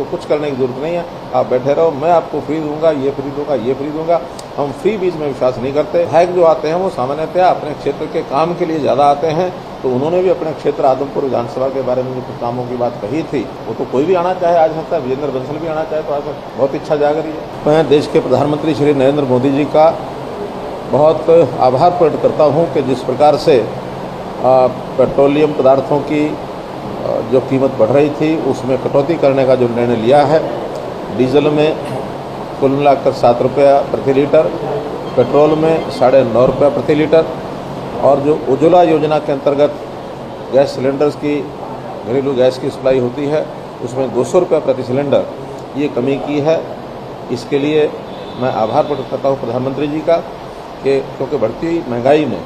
आपको कुछ करने की ज़रूरत नहीं है, आप बैठे रहो, मैं आपको फ्री दूंगा, ये फ्री दूंगा, ये फ्री दूंगा। हम फ्री बीज में विश्वास नहीं करते। विधायक जो आते हैं वो सामान्यतः अपने क्षेत्र के काम के लिए ज़्यादा आते हैं, तो उन्होंने भी अपने क्षेत्र आदमपुर विधानसभा के बारे में जो कुछ कामों की बात कही थी, वो तो कोई भी आना चाहे आ सकता है, विजेंद्र बंसल भी आना चाहे तो आ सकता है, बहुत इच्छा जाग रही है। मैं देश के प्रधानमंत्री श्री नरेंद्र मोदी जी का बहुत आभार प्रकट करता हूँ कि जिस प्रकार से पेट्रोलियम पदार्थों की जो कीमत बढ़ रही थी उसमें कटौती करने का जो निर्णय लिया है। डीजल में कुल मिलाकर 7 रुपया प्रति लीटर, पेट्रोल में 9.5 रुपया प्रति लीटर, और जो उज्ज्वला योजना के अंतर्गत गैस सिलेंडर्स की घरेलू गैस की सप्लाई होती है उसमें 200 रुपया प्रति सिलेंडर ये कमी की है। इसके लिए मैं आभार प्रकट करता हूँ प्रधानमंत्री जी का कि क्योंकि बढ़ती महंगाई में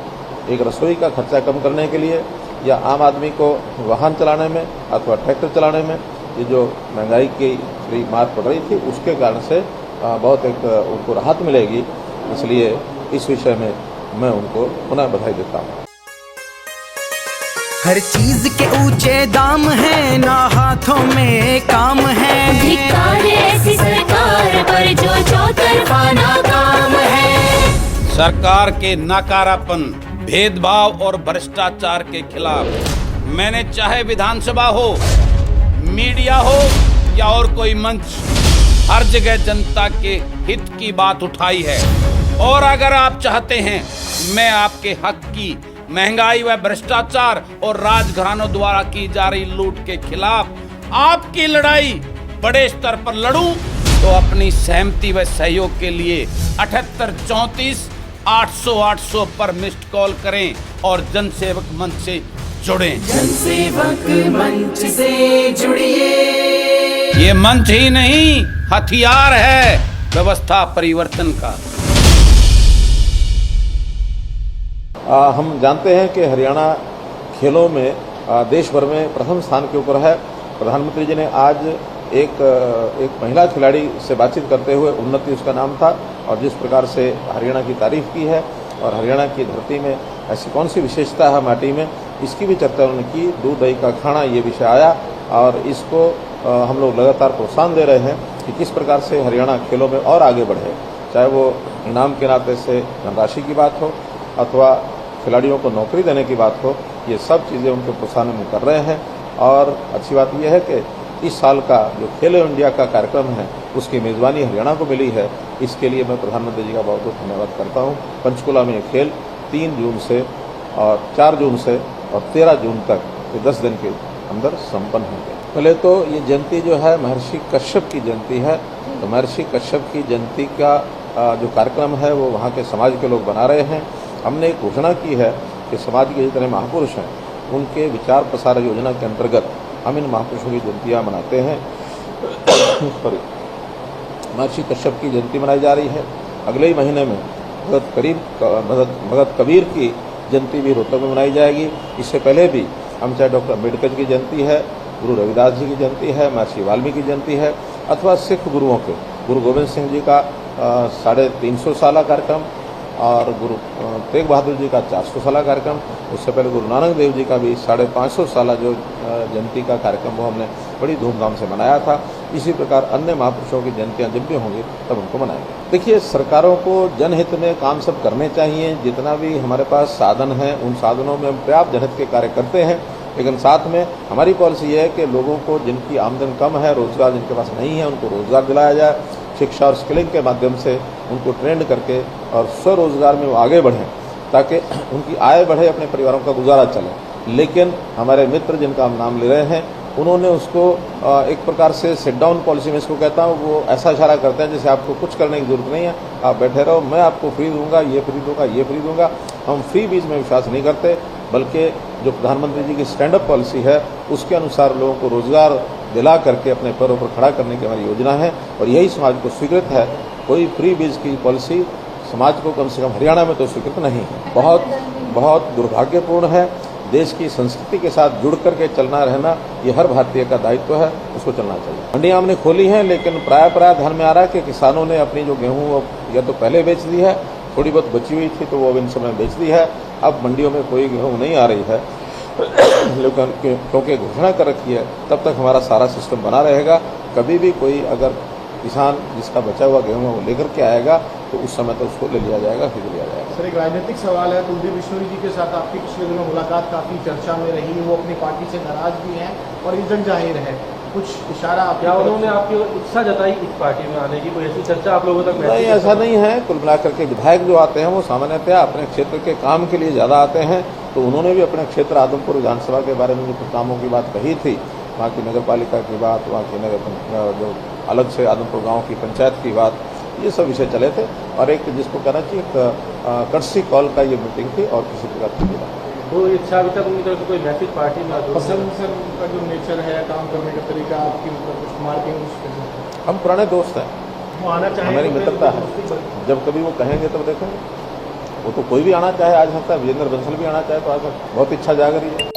एक रसोई का खर्चा कम करने के लिए या आम आदमी को वाहन चलाने में अथवा ट्रैक्टर चलाने में ये जो महंगाई की मार पड़ रही थी उसके कारण से बहुत एक उनको राहत मिलेगी, इसलिए इस विषय में मैं उनको पुनः बधाई देता हूँ। हर चीज के ऊंचे दाम है, ना हाथों में काम है। धिक्कार ऐसी सरकार पर जो चौतरफा नाकाम है। सरकार के नकारापन, भेदभाव और भ्रष्टाचार के खिलाफ मैंने चाहे विधानसभा हो, मीडिया हो या और कोई मंच, हर जगह जनता के हित की बात उठाई है। और अगर आप चाहते हैं मैं आपके हक की, महंगाई व भ्रष्टाचार और राजघरानों द्वारा की जा रही लूट के खिलाफ आपकी लड़ाई बड़े स्तर पर लड़ूं, तो अपनी सहमति व सहयोग के लिए 78 34 800 800 पर मिस्ड कॉल करें और जनसेवक मंच से जुड़ें। जनसेवक मंच से जुड़िए। ये मंच ही नहीं, हथियार है व्यवस्था परिवर्तन का। हम जानते हैं कि हरियाणा खेलों में देश भर में प्रथम स्थान के ऊपर है। प्रधानमंत्री जी ने आज एक महिला खिलाड़ी से बातचीत करते हुए उन्नति उसका नाम था, और जिस प्रकार से हरियाणा की तारीफ की है और हरियाणा की धरती में ऐसी कौन सी विशेषता है माटी में, इसकी भी चर्चा उन्होंने की। दूध दही का खाना ये विषय आया, और इसको हम लोग लगातार प्रोत्साहन दे रहे हैं कि किस प्रकार से हरियाणा खेलों में और आगे बढ़े, चाहे वो इनाम के नाते से धनराशि की बात हो अथवा खिलाड़ियों को नौकरी देने की बात हो, ये सब चीज़ें उनके प्रोत्साहन में कर रहे हैं। और अच्छी बात यह है कि इस साल का जो खेलो इंडिया का कार्यक्रम है उसकी मेज़बानी हरियाणा को मिली है। इसके लिए मैं प्रधानमंत्री जी का बहुत बहुत धन्यवाद करता हूँ। पंचकुला में ये खेल 3 जून से और 4 जून से और 13 जून तक ये 10 दिन के अंदर संपन्न होंगे। पहले तो ये जयंती जो है महर्षि कश्यप की जयंती है, तो महर्षि कश्यप की जयंती का जो कार्यक्रम है वो वहाँ के समाज के लोग बना रहे हैं। हमने एक घोषणा की है कि समाज के जितने महापुरुष हैं उनके विचार प्रसार योजना के अंतर्गत हम इन महापुरुषों की जयंतियाँ मनाते हैं। महर्षि कश्यप की जयंती मनाई जा रही है। अगले ही महीने में भगत कबीर की जयंती भी रोहतक में मनाई जाएगी। इससे पहले भी हम चाहे डॉक्टर अम्बेडकर की जयंती है, गुरु रविदास जी की जयंती है, महर्षि वाल्मीकि की जयंती है, अथवा सिख गुरुओं के गुरु गोविंद सिंह जी का 350 साला कार्यक्रम और गुरु तेग बहादुर जी का 400 साला कार्यक्रम, उससे पहले गुरु नानक देव जी का भी 550 साला जो जयंती का कार्यक्रम वो हमने बड़ी धूमधाम से मनाया था। इसी प्रकार अन्य महापुरुषों की जयंतियाँ जब भी होंगी तब उनको मनाएंगे। देखिए, सरकारों को जनहित में काम सब करने चाहिए। जितना भी हमारे पास साधन हैं उन साधनों में हम पर्याप्त जनहित के कार्य करते हैं, लेकिन साथ में हमारी पॉलिसी ये है कि लोगों को जिनकी आमदन कम है, रोजगार जिनके पास नहीं है, उनको रोजगार दिलाया जाए। शिक्षा और स्किलिंग के माध्यम से उनको ट्रेंड करके और स्वरोजगार में वो आगे बढ़ें ताकि उनकी आय बढ़े, अपने परिवारों का गुजारा चले। लेकिन हमारे मित्र जिनका हम नाम ले रहे हैं उन्होंने उसको एक प्रकार से सिट डाउन पॉलिसी में इसको कहता हूँ, वो ऐसा इशारा करते हैं जैसे आपको कुछ करने की जरूरत नहीं है, आप बैठे रहो, मैं आपको फ्री दूंगा, ये फ्री दूंगा, ये फ्री दूंगा। हम फ्री बीज में विश्वास नहीं करते, बल्कि जो प्रधानमंत्री जी की स्टैंड अप पॉलिसी है उसके अनुसार लोगों को रोजगार दिला करके अपने पैरों पर खड़ा करने की हमारी योजना है, और यही समाज को स्वीकृत है। कोई फ्री बीज की पॉलिसी समाज को कम से कम हरियाणा में तो स्वीकृत नहीं है। बहुत दुर्भाग्यपूर्ण है। देश की संस्कृति के साथ जुड़ करके चलना रहना ये हर भारतीय का दायित्व है, उसको चलना चाहिए। मंडियाँ हमने खोली हैं, लेकिन प्राय ध्यान में आ रहा है कि किसानों ने अपनी जो गेहूँ या तो पहले बेच दी है, थोड़ी बहुत बची हुई थी तो वो इन समय बेच दी है। अब मंडियों में कोई गेहूँ नहीं आ रही है लेकिन क्योंकि घोषणा कर रखी है तब तक हमारा सारा सिस्टम बना रहेगा। कभी भी कोई अगर किसान जिसका बचा हुआ गेहूं है वो लेकर के आएगा तो उस समय तो उसको ले लिया जाएगा, फिर लिया जाएगा। सर, एक राजनीतिक सवाल है। कुलदीप बिश्नोई जी के साथ आपकी पिछले दिनों मुलाकात काफ़ी चर्चा में रही। वो अपनी पार्टी से नाराज भी हैं और ये जग जाहिर है। कुछ इशारा आप क्या उन्होंने आपकी इच्छा जताई इस पार्टी में आने की? कोई ऐसी चर्चा आप लोगों तक? नहीं, ऐसा नहीं है। कुल मिलाकर के विधायक जो आते हैं वो सामान्यतः अपने क्षेत्र के काम के लिए ज़्यादा आते हैं। तो उन्होंने भी अपने क्षेत्र आदमपुर विधानसभा के बारे में जो कुछ कामों की बात कही थी, वहाँ की नगर पालिका की बात, वहाँ की नगर जो अलग से आदमपुर गांव की पंचायत की बात, ये सब विषय चले थे। और एक जिसको कहना चाहिए कर्सी कॉल का ये मीटिंग थी और किसी प्रकार की बात। वो इच्छा अभी तक उनकी तरफ से कोई मैसेज पार्टी में पसंद सर उनका जो नेचर है, काम करने का तरीका, आपकी मतलब कुछ मार्किंग? हम पुराने दोस्त हैं, वो आना चाहेंगे? हमारी मित्रता है। जब कभी वो कहेंगे तब देखेंगे। वो तो कोई भी आना चाहे आज सकता है, विजेंद्र बंसल भी आना चाहे तो आ सकता है। बहुत इच्छा जाग रही है।